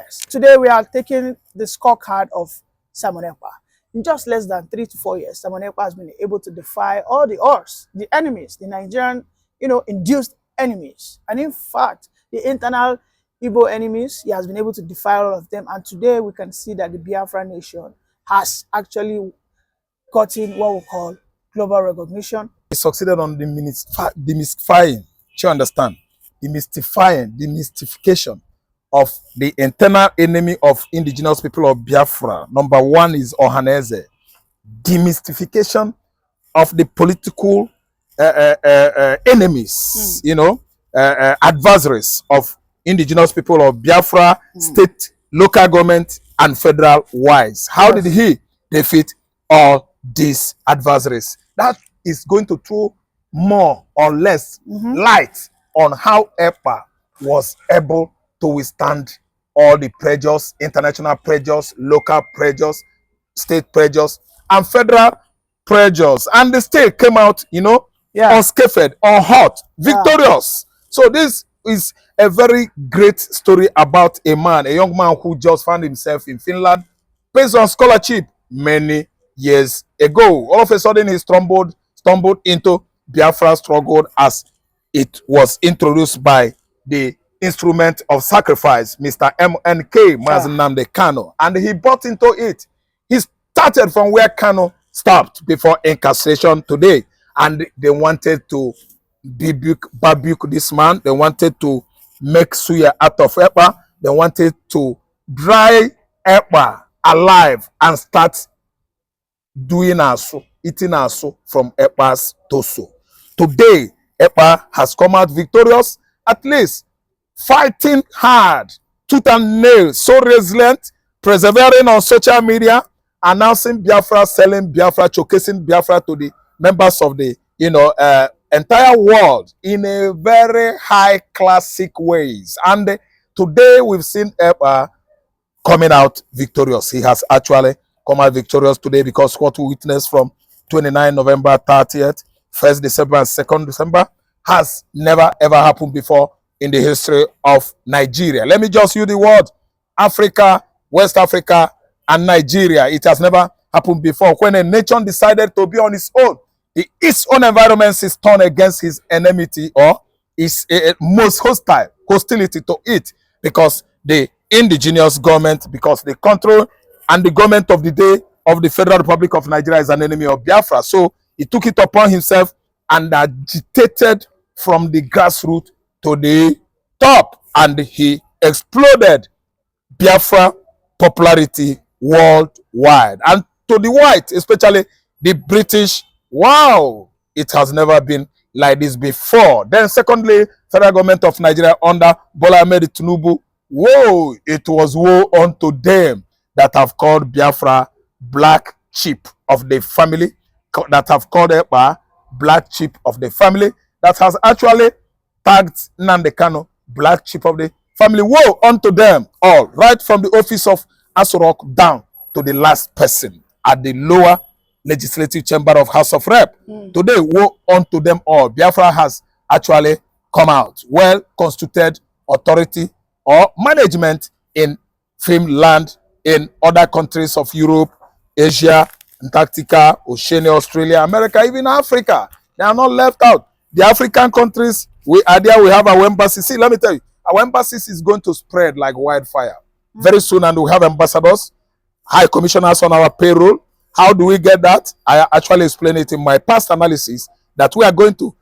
Yes, today we are taking the scorecard of Simon Ekpa. In just less than 3 to 4 years, Simon Ekpa has been able to defy all the odds, the enemies, the Nigerian, induced enemies. And in fact, the internal Igbo enemies, he has been able to defy all of them. And today we can see that the Biafra nation has actually gotten what we call global recognition. He succeeded on demystifying, you understand? Demystification of the internal enemy of indigenous people of Biafra. Number one is Ohaneze. Demystification of the political enemies, adversaries of indigenous people of Biafra, state, local government, and federal wise. How did he defeat all these adversaries? That is going to throw more or less light on how Ekpa was able to withstand all the pressures, international pressures, local pressures, state pressures, and federal pressures. And the state came out, unscathed, unhurt, victorious. So this is a very great story about a man, a young man who just found himself in Finland based on scholarship many years ago. All of a sudden, he stumbled into Biafra struggle as it was introduced by the instrument of sacrifice, Mr. MNK, Nnamdi Kanu, and he bought into it. He started from where Kanu stopped before incarceration today, and they wanted to rebuke this man. They wanted to make suya out of Ekpa. They wanted to dry Ekpa alive and start doing eating asu from Ekpa's torso. Today, Ekpa has come out victorious, at least fighting hard, tooth and nail, so resilient, persevering on social media, announcing Biafra, selling Biafra, showcasing Biafra to the members of the entire world in a very high classic ways. And today we've seen Ekpa coming out victorious. He has actually come out victorious today, because what we witnessed from 29 November, 30th, 1st December, and 2nd December has never ever happened before in the history of Nigeria. Let me just use the word Africa, West Africa, and Nigeria. It has never happened before. When a nation decided to be on its own, its own environment is turned against his enmity, or its most hostility to it, because the indigenous government, because the control and the government of the day of the Federal Republic of Nigeria is an enemy of Biafra. So he took it upon himself and agitated from the grassroots to the top, and he exploded Biafra popularity worldwide, and to the white, especially the British. Wow, it has never been like this before. Then secondly, federal government of Nigeria under Bola Ahmed Tinubu, woe, it was woe unto them that have called Biafra black sheep of the family, that have called Ekpa black sheep of the family, that has actually tagged Nnamdi Kanu black sheep of the family. Woe unto them all, right from the office of Asorok down to the last person at the lower legislative chamber of House of Rep. Today, woe unto them all. Biafra has actually come out. Well-constituted authority or management in Finland, in other countries of Europe, Asia, Antarctica, Oceania, Australia, America, even Africa. They are not left out. The African countries, we are there, we have our embassy. See, let me tell you, our embassy is going to spread like wildfire very soon, and we have ambassadors, high commissioners on our payroll. How do we get that? I actually explained it in my past analysis, that we are going to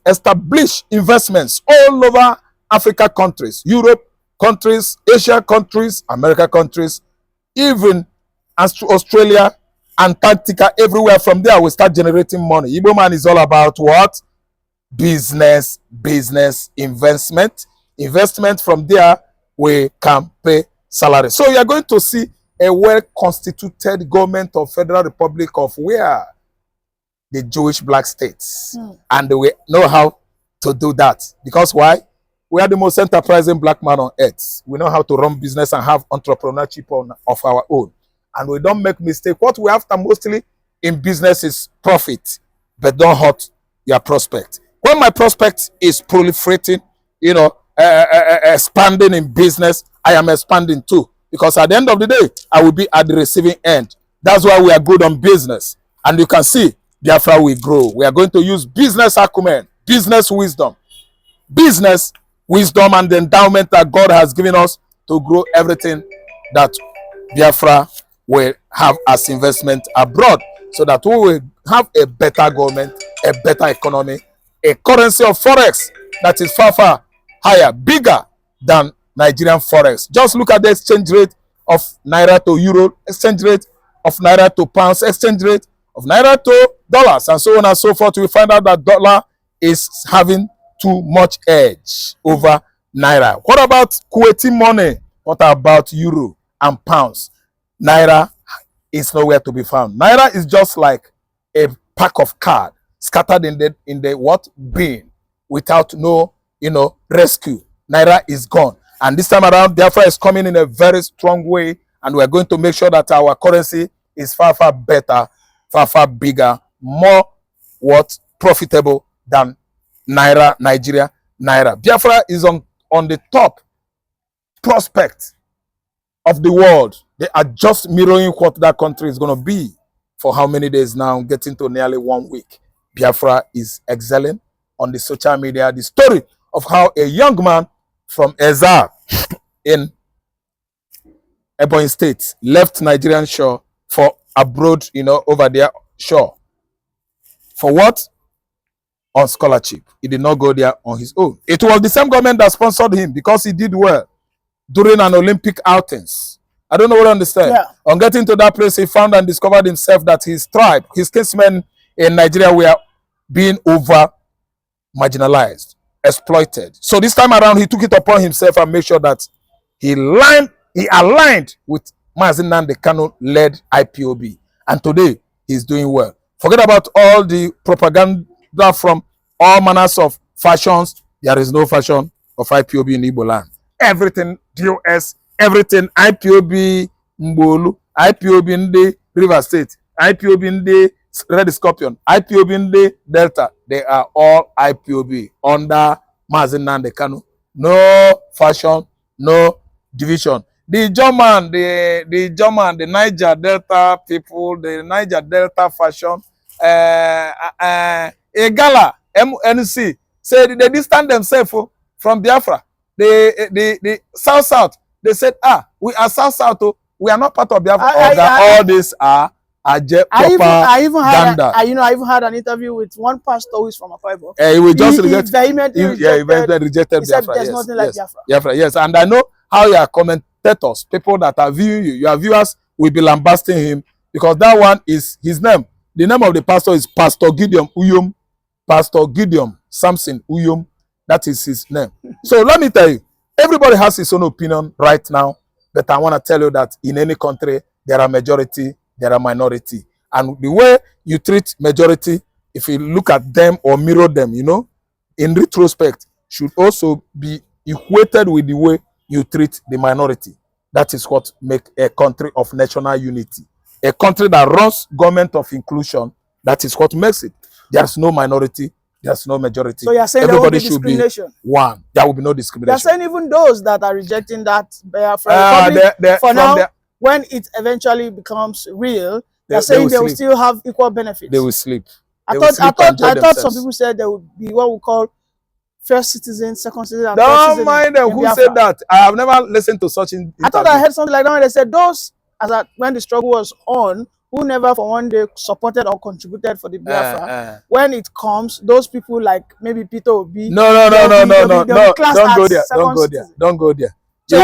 establish investments all over Africa countries, Europe countries, Asia countries, America countries, even Australia, Antarctica, everywhere. From there, we start generating money. Igbo man is all about what? Business, investment. From there, we can pay salary. So you are going to see a well-constituted government of Federal Republic of where? The Jewish black states. And we know how to do that. Because why? We are the most enterprising black man on earth. We know how to run business and have entrepreneurship of our own. And we don't make mistake. What we after mostly in business is profit, but don't hurt your prospect. When my prospect is proliferating, expanding in business, I am expanding too. Because at the end of the day, I will be at the receiving end. That's why we are good on business. And you can see, Biafra will grow. We are going to use business acumen, business wisdom, and the endowment that God has given us to grow everything that Biafra will have as investment abroad, so that we will have a better government, a better economy, a currency of forex that is far, far higher, bigger than Nigerian forex. Just look at the exchange rate of Naira to Euro, exchange rate of Naira to pounds, exchange rate of Naira to dollars, and so on and so forth. We find out that dollar is having too much edge over Naira. What about Kuwaiti money? What about Euro and pounds? Naira is nowhere to be found. Naira is just like a pack of cards scattered in the what bin without no rescue. Naira is gone. And this time around, Biafra is coming in a very strong way, and we're going to make sure that our currency is far, far better, far, far bigger, more profitable than Nigeria Naira. Biafra is on the top prospect of the world. They are just mirroring what that country is going to be for how many days now, getting to nearly 1 week. Biafra is excelling on the social media. The story of how a young man from Ezza in Ebonyi State left Nigerian shore for abroad, over their shore. For what? On scholarship. He did not go there on his own. It was the same government that sponsored him because he did well during an Olympic outings. I don't know what to understand. Yeah. On getting to that place, he found and discovered himself that his tribe, his kinsmen in Nigeria were being over marginalized, exploited. So this time around, he took it upon himself and made sure that he aligned with Nnamdi Kanu led IPOB. And today, he's doing well. Forget about all the propaganda from all manners of fashions. There is no fashion of IPOB in Igbo land. Everything DOS, everything IPOB Mbolu, IPOB in the River State, IPOB in the Red Scorpion, IPOB in the Delta. They are all IPOB under Nnamdi Kanu. No fashion, no division. The German, the Niger Delta people, the Niger Delta fashion, a gala, MNC, said they distance themselves from Biafra. The South, they said, we are South, we are not part of Biafra. All these are I even had an interview with one pastor who is from Akwa Ibom. He will just rejected Biafra. There's nothing like Biafra. Biafra, yes. And I know how your commentators, people that are viewing you, your viewers will be lambasting him, because that one is his name. The name of the pastor is Pastor Gideon Uyom. Pastor Gideon Samson Uyom. That is his name. So let me tell you, everybody has his own opinion right now, but I want to tell you that in any country, there are majority, there are minority. And the way you treat majority, if you look at them or mirror them, in retrospect, should also be equated with the way you treat the minority. That is what makes a country of national unity. A country that runs government of inclusion, that is what makes it. There's no minority, there's no majority. So you're saying everybody there won't be should be one. There will be no discrimination. You're saying even those that are rejecting that Biafra for now, when it eventually becomes real, they're saying they will still have equal benefits. They will sleep. I thought some people said there would be what we call first citizen, second citizen, and third citizen. Don't mind them. Who said that? I have never listened to such interview. I thought I heard something like that when they said those, when the struggle was on, who never for one day supported or contributed for the Biafra. When it comes, those people like maybe Peter Obi. No. Don't go there. Don't go there. So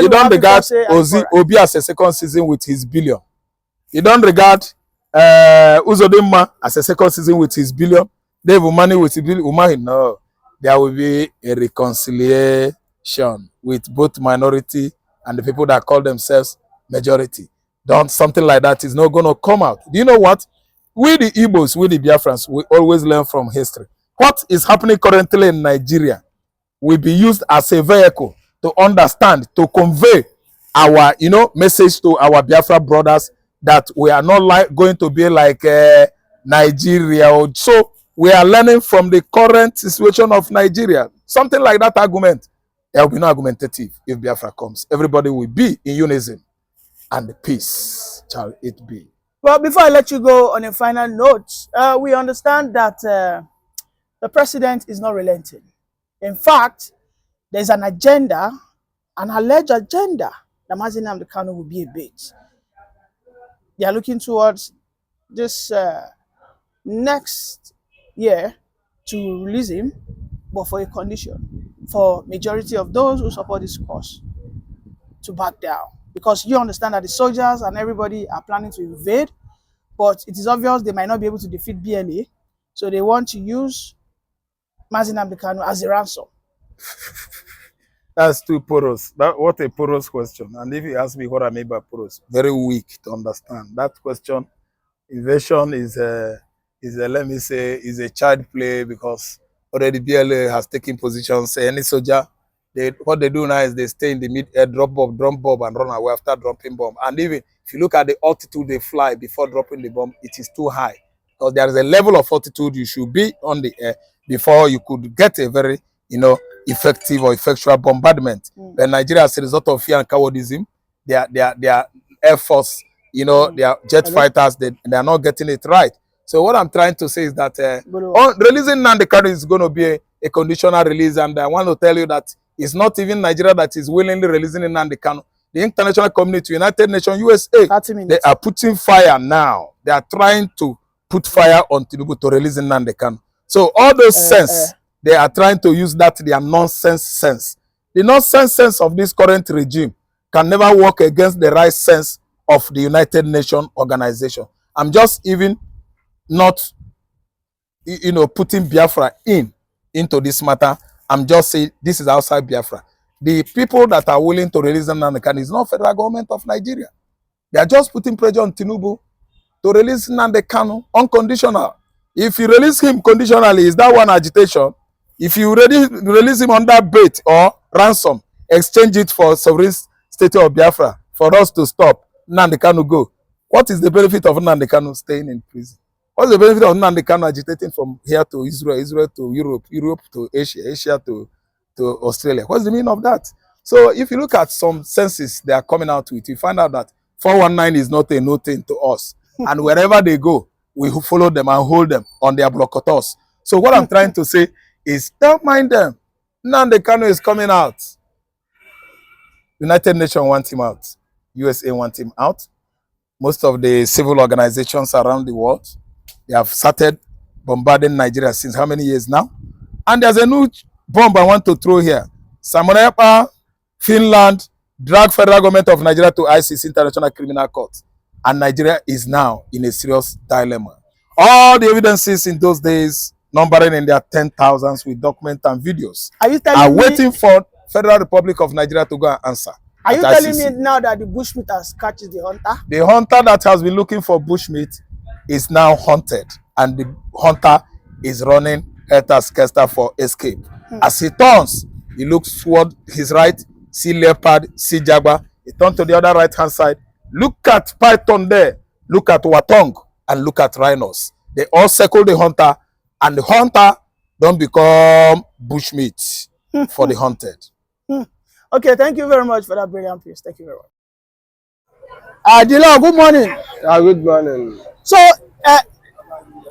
you don't regard Obi as a second citizen with his billion. You don't regard Uzodinma as a second citizen with his billion. Dave Umani with his billion. No. There will be a reconciliation with both minority and the people that call themselves majority. Something like that is not going to come out. Do you know what? We the Igbos, we the Biafrans, we always learn from history. What is happening currently in Nigeria will be used as a vehicle to understand, to convey our, message to our Biafra brothers that we are not going to be like Nigeria. So we are learning from the current situation of Nigeria. Something like that argument There will be no argumentative if Biafra comes. Everybody will be in unison, and peace shall it be. Well, before I let you go on a final note, we understand that the president is not relenting. In fact, there's an agenda, an alleged agenda, that Nnamdi Kanu will be a bait. They are looking towards this next year to release him, but for a condition, for majority of those who support this cause to back down. Because you understand that the soldiers and everybody are planning to invade, but it is obvious they might not be able to defeat BLA, so they want to use Nnamdi Kanu as a ransom. That's too porous. What a porous question. And if you ask me what I mean by porous, very weak to understand. That question, invasion is let me say, is a child play, because already BLA has taken positions. Any soldier, what they do now is they stay in the mid-air, drop bomb, and run away after dropping bomb. And even if you look at the altitude they fly before dropping the bomb, it is too high. Because there is a level of altitude you should be on the air before you could get a very, effective or effectual bombardment. When Nigeria, as a result of fear and cowardice, their air force, their jet fighters, they are not getting it right. So what I'm trying to say is that releasing Nnamdi Kanu is going to be a conditional release, and I want to tell you that it's not even Nigeria that is willingly releasing Nnamdi Kanu. The international community, United Nations, USA, they are putting fire now. They are trying to put fire on Tinubu to release Nnamdi Kanu. So all those sense, they are trying to use that their nonsense sense. The nonsense sense of this current regime can never work against the right sense of the United Nations organization. I'm just even not, putting Biafra into this matter. I'm just saying this is outside Biafra. The people that are willing to release Nnamdi Kanu is not federal government of Nigeria. They are just putting pressure on Tinubu to release Nnamdi Kanu unconditional. If you release him conditionally, is that one agitation? If you release him under bait or ransom, exchange it for sovereign state of Biafra for us to stop Nnamdi Kanu go. What is the benefit of Nnamdi Kanu staying in prison? What's the benefit of Nnamdi Kanu agitating from here to Israel, Israel to Europe, Europe to Asia, Asia to Australia? What's the meaning of that? So if you look at some senses they are coming out with, you find out that 419 is not a no thing to us. And wherever they go, we follow them and hold them on their blockators. So what I'm trying to say is, don't mind them. Nnamdi Kanu is coming out. United Nations want him out. USA want him out. Most of the civil organizations around the world, they have started bombarding Nigeria since how many years now? And there's a new bomb I want to throw here. Ekpa, Finland, drag federal government of Nigeria to ICC, International Criminal Court. And Nigeria is now in a serious dilemma. All the evidences in those days, numbering in their 10,000s with documents and videos, are waiting for Federal Republic of Nigeria to go and answer. Are you telling me now that the bushmeat catches the hunter? The hunter that has been looking for bushmeat is now hunted, and the hunter is running helter-skelter for escape. As he turns, he looks toward his right, see leopard, see jaguar. He turns to the other right-hand side. Look at python there, look at watong, and look at rhinos. They all circle the hunter, and the hunter don't become bushmeat for the hunted. Okay, thank you very much for that brilliant piece. Thank you very much. Dilo, good morning. Good morning. So,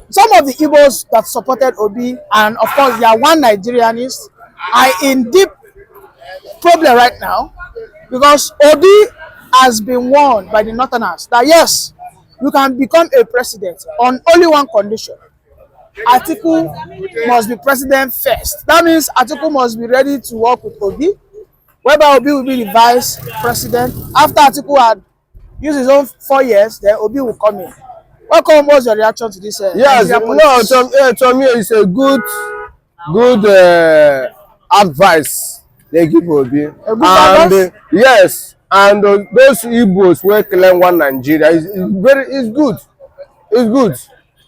some of the Igbos that supported Obi, and of course, they are one Nigerianists, are in deep problem right now, because Obi has been warned by the Northerners that yes, you can become a president on only one condition. Atiku must be president first. That means Atiku must be ready to work with Obi, whereby Obi will be the vice president. After Atiku had used his own 4 years, then Obi will come in. Welcome. What's your reaction to this? Yes, no, to me it's a good advice they give Obi. A good advice? Yes, and those Igbos who claim one Nigeria is good. It's good.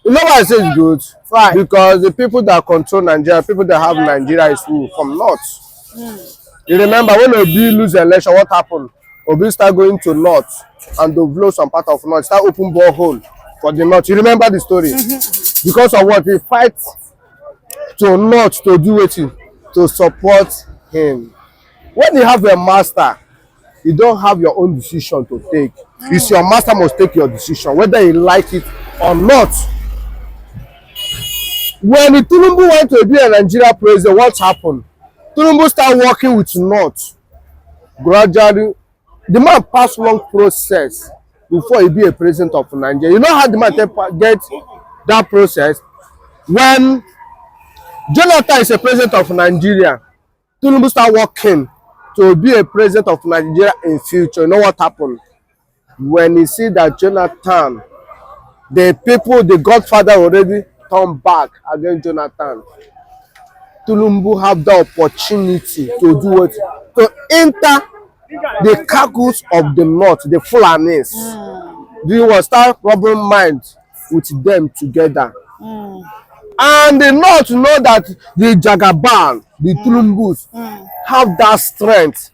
You know why I say it's good? Right. Because the people that control Nigeria, people that have Nigeria is who? From north. You remember when Obi lose the election, what happened? Obi start going to north and to blow some part of north, start open borehole for the north. You remember the story? Because of what? He fight to north to do it, to support him. When you have a master, you don't have your own decision to take. It's your master must take your decision, whether you like it or not. When Tinubu went to be a Nigeria president, what happened? Tinubu started working with North. Gradually, the man passed long process before he be a president of Nigeria. You know how the man get that process? When Jonathan is a president of Nigeria, Tinubu start working to be a president of Nigeria in future. You know what happened? When he see that Jonathan, the people, the godfather already turned back against Jonathan, Tinubu have the opportunity to do what? To enter the cargoes of the north, the Fulanis. Do you want to start rubbing minds with them together? And the north know that the Jagaban, the Tinubu's, have that strength,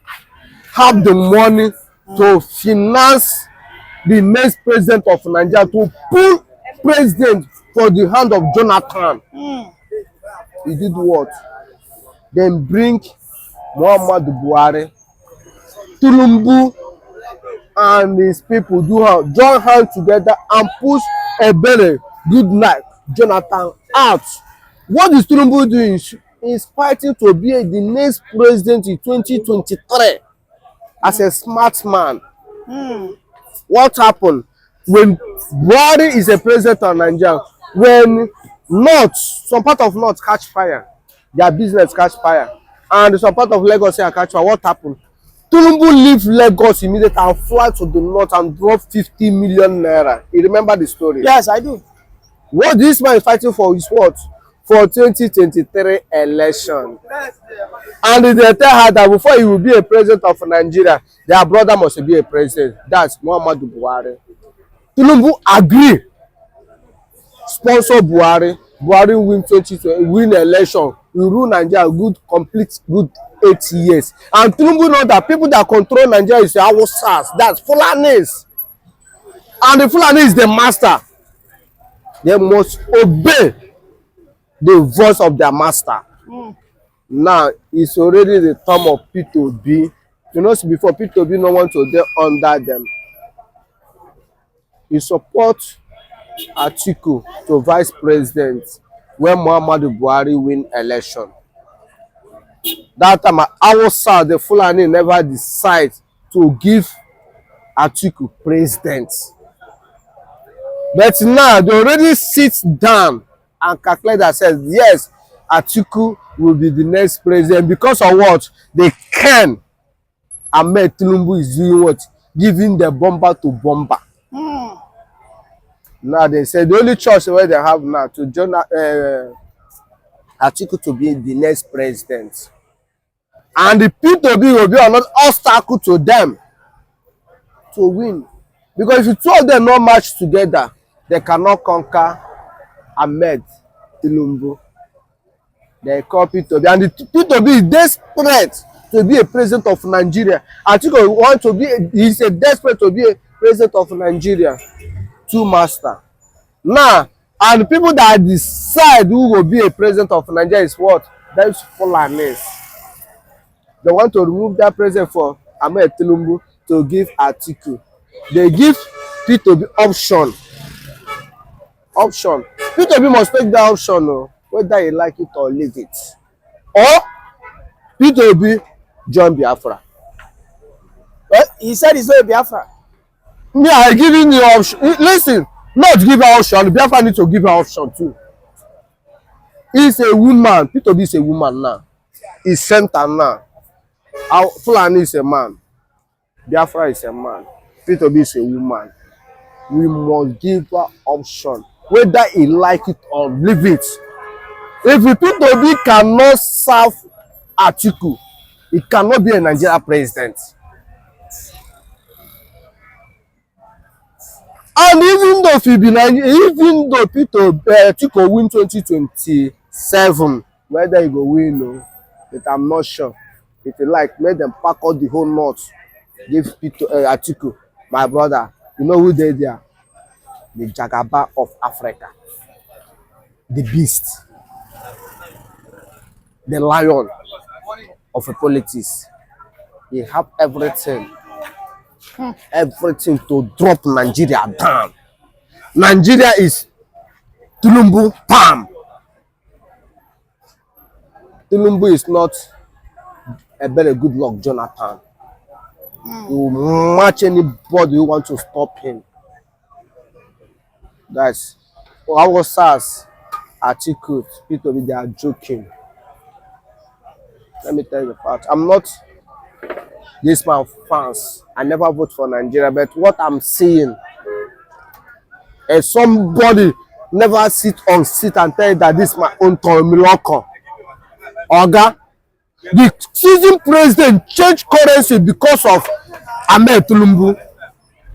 have the money to finance the next president of Nigeria, to pull president for the hand of Jonathan. He did what? Then bring Muhammadu Buhari. Tinubu and his people join hands together and push a better good night Jonathan out. What is Tinubu doing? He's fighting to be the next president in 2023 as a smart man. What happened when Buhari is a president of Nigeria? When North, some part of North catch fire, their business catch fire, and some part of Lagos catch fire, what happened? Tinubu leave Lagos immediately and fly to the north and drop 50 million naira. You remember the story? Yes, I do. What this man is fighting for is what? For 2023 election. And they tell her that before he will be a president of Nigeria, their brother must be a president. That's Muhammadu Buhari. Tinubu agree. Sponsor Buhari. Buhari win 2020, win election. We rule Nigeria complete 8 years. And Tinubu know that people that control Nigeria is the Hausas. That's Fulanis. And the Fulani is the master. They must obey the voice of their master. Now, it's already the term of P2B. You know, before P2B, no one to get under them. He support Atiku to vice president when Muhammadu Buhari win election. That time, Hausa, the Fulani never decide to give Atiku president. But now, they already sit down and calculate themselves, yes, Atiku will be the next president because of what? They can. Ahmed Tinubu is doing what? Giving the bomber to bomber. Now they say the only choice where they have now to join Atiku to be the next president. And the P2B will be another obstacle to them to win. Because if the two of them not match together, they cannot conquer Ahmed Tinubu. They call P2B. And the P2B is desperate to be a president of Nigeria. Atiku want to be, he's a desperate to be a president of Nigeria. Two master. Now, and the people that decide who will be a president of Nigeria is what? That's Fulanis. They want to remove that president for Ahmed Tinubu to give Atiku. They give P2B option. P2B must take that option, whether you like it or leave it. Or P2B join Biafra. Well, he said he's not a Biafra. Yeah, I giving the option. Listen, not give her option. Biafra need to give her option too. He's a woman. P2B is a woman now. He's center now. Fulani is a man. Biafra is a man. P2B is a woman. We must give her option, whether he like it or leave it. If the P2B cannot serve Atiku, he cannot be a Nigeria president. And even though Atiku win 2027, whether he go win, but I'm not sure. If you like, make them pack out the whole north, give Atiku, my brother. You know who they are? The Jagaba of Africa, the beast, the lion of the politics. He have everything. Everything to drop Nigeria down. Nigeria is Tulumbu Palm. Tulumbu is not a very good luck, Jonathan. He will match anybody who wants to stop him. Guys, our SARS article, people they are joking. Let me tell you the fact. I'm not this man fans. I never vote for Nigeria, but what I'm seeing is somebody never sit and tell you that this is my own Miloko. Oga, the season president changed currency because of Ahmed Tulumbu.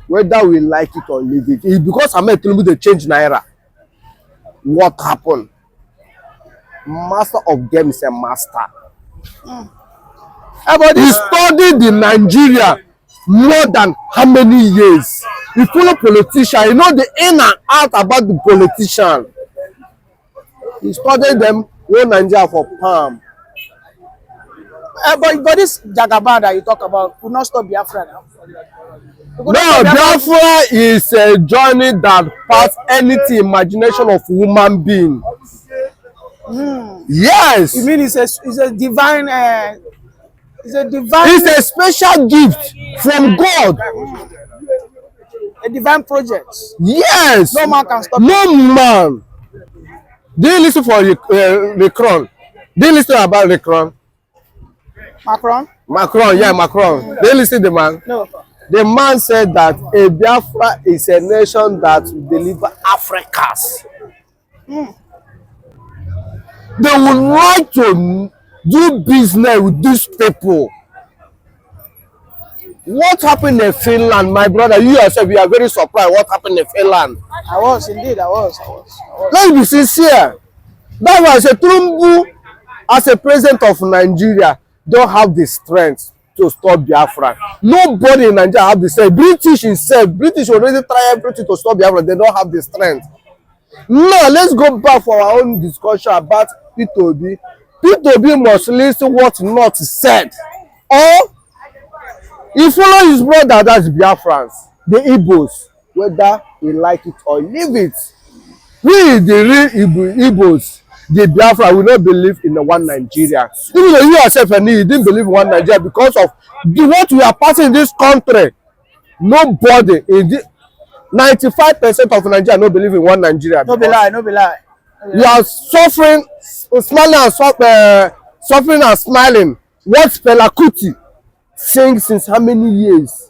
Whether we like it or leave it, it's because Ahmed Tulumbu they change naira. What happened? Master of them is a master. He studied in Nigeria more than how many years? He follow politician, you know the in and out about the politician. He studied them whole Nigeria for palm. But this Jagaban that you talk about will not stop Biafra now. No, Biafra is a journey that pass anything imagination of human being. Yes. You mean it's a divine It's a special gift from God. A divine project. Yes. No man can stop it. No man. Do you listen for Macron? Do you listen about Macron? Macron, yeah, Macron. Do you listen to the man? No. The man said that a Biafra is a nation that will deliver Africans. They would like to do business with these people. What happened in Finland, my brother? You yourself, you are very surprised what happened in Finland. I was indeed. I was. Let's be sincere. That's why I said Tulumbu, as a president of Nigeria, don't have the strength to stop Biafra. Nobody in Nigeria have the strength. British already try everything to stop Biafra. They don't have the strength. Now let's go back for our own discussion about P2B. P2B must listen what not said, or he follow his brother, that's Biafrans, the Igbos, whether he like it or leave it. We, the real Igbos, the Biafra, will not believe in the one Nigeria. Even though you yourself and you didn't believe in one Nigeria because of what we are passing in this country. Nobody in the 95% of Nigeria no believe in one Nigeria. No be lie. You are suffering, smiling and suffering and smiling. What Fela Kuti sing since how many years?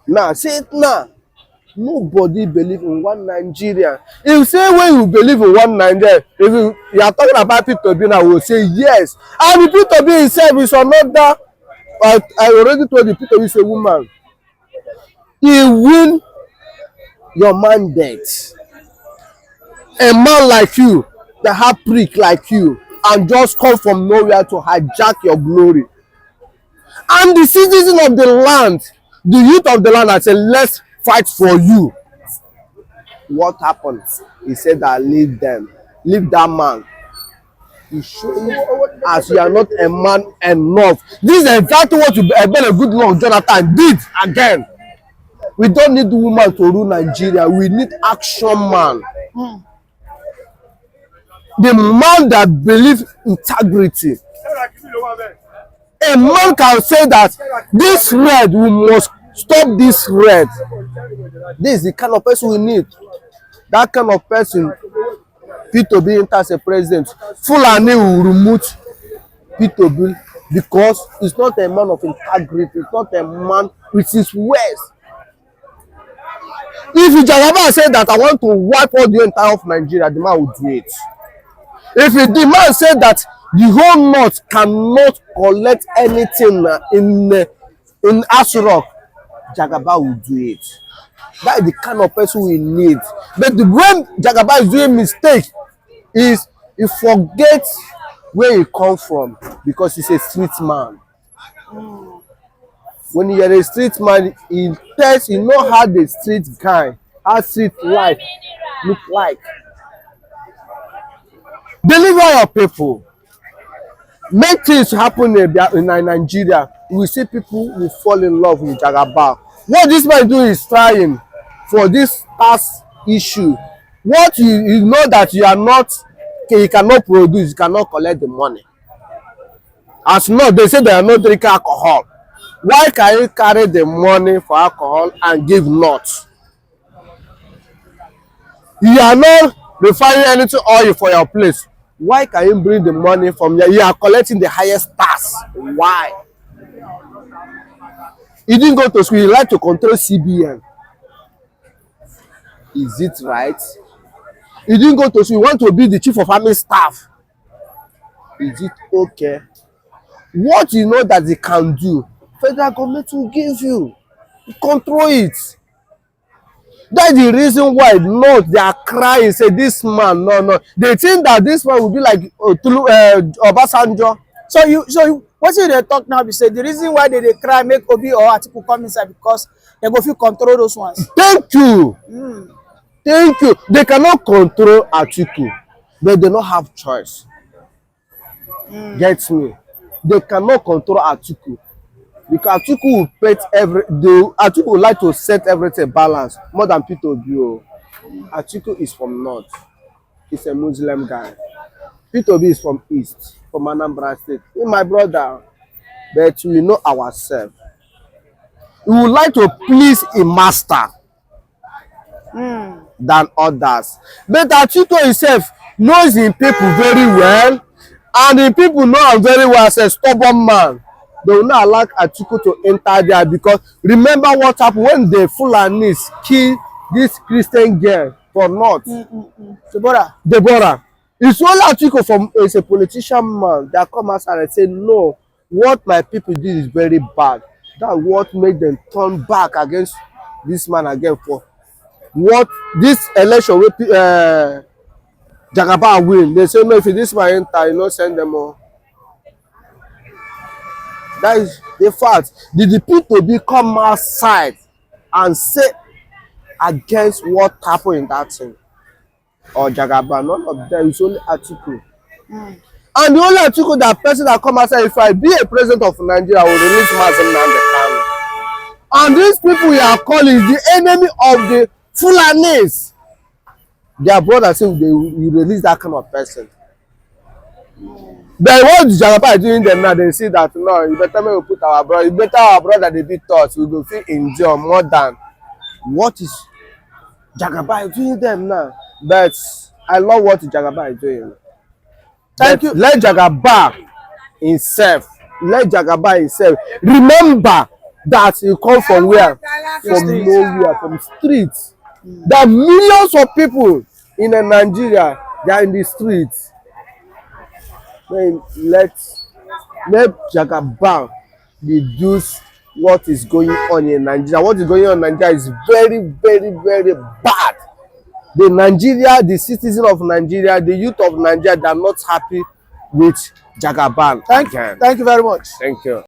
Now, say it now. Nobody believe in one Nigeria. If you say when you believe in one Nigeria, if you are talking about P2B now, we will say yes. And the P2B himself is another. I already told you P2B is a woman. He win your mandate. A man like you, that have prick like you, and just come from nowhere to hijack your glory. And the citizen of the land, the youth of the land, I said, let's fight for you. What happened? He said that leave them, leave that man. He showed as you are not a man enough. This is exactly what a good Lord Jonathan did again. We don't need woman to rule Nigeria. We need action man. The man that believes integrity. A man can say that this red, we must stop this red. This is the kind of person we need. That kind of person, P2B enter as a president. Fulani will remove P2B because he's not a man of integrity. He's not a man with his words. If Jagaba said that I want to wipe out the entire of Nigeria, the man will do it. If the man said that the whole north cannot collect anything in Asurok, Jagaba will do it. That is the kind of person we need. But when Jagaba is doing mistake, is he forgets where he come from because he's a street man. When you're a street man, he tells you know how the street guy, how street life look like. Deliver your people. make things happen in Nigeria, we see people will fall in love with Jagaba. What this man do is trying for this tax issue. What you know that you are not, you cannot produce, you cannot collect the money. As not, they say they are not drinking alcohol. Why can you carry the money for alcohol and give not? You are not refining anything oil for your place. Why can you bring the money from there? You are collecting the highest tax. Why? You didn't go to school, you like to control CBN. Is it right? You didn't go to school, you want to be the chief of army staff. Is it okay? What you know that they can do, federal government will give you. Control it. That's the reason why not they are crying, say this man, no. They think that this man will be like Obasanjo. So what you dey talk now be say the reason why they cry make Obi or Atiku come inside because they go fit control those ones. Thank you. Thank you. They cannot control Atiku, but they don't have choice. Get me? They cannot control Atiku because Atiku will pet Atiku would like to set everything balanced more than Peter Obi. Atiku is from north. He's a Muslim guy. Peter Obi is from east, from Anambra State. He's my brother, but we know ourselves. We would like to please a master than others. But Atiku himself knows him people very well, and the people know him very well as a stubborn man. They will not allow Atiku to enter there because remember what happened when the Fulanis killed this Christian girl for north. Deborah. It's only Atiku is a politician man that come outside and say no, what my people did is very bad. That's what made them turn back against this man again for what this election with Jagaba win. They say no, if this man enter, you know, send them all. That is the fact. Did the people come outside and say against what happened in that thing? Or Jagaba? None of them. It's only Atiku. And the only Atiku, that person that come outside, if I be a president of Nigeria, I will release Nnamdi Kanu. And these people you are calling the enemy of the Fulanis. Their brothers say they will release that kind of person. But what Jagaba is doing them now, they see that no, you better make we put our brother, you better our brother they beat us, we go feel endure more than what is Jagaba is doing them now. But I love what Jagaba is doing. Thank you. Let Jagaba himself remember that he come from where? From nowhere, from streets. There are millions of people in Nigeria, they are in the streets. Then let Jagaba reduce what is going on in Nigeria. What is going on in Nigeria is very, very, very bad. The citizen of Nigeria, the youth of Nigeria, they are not happy with Jagaba. Thank you very much. Thank you.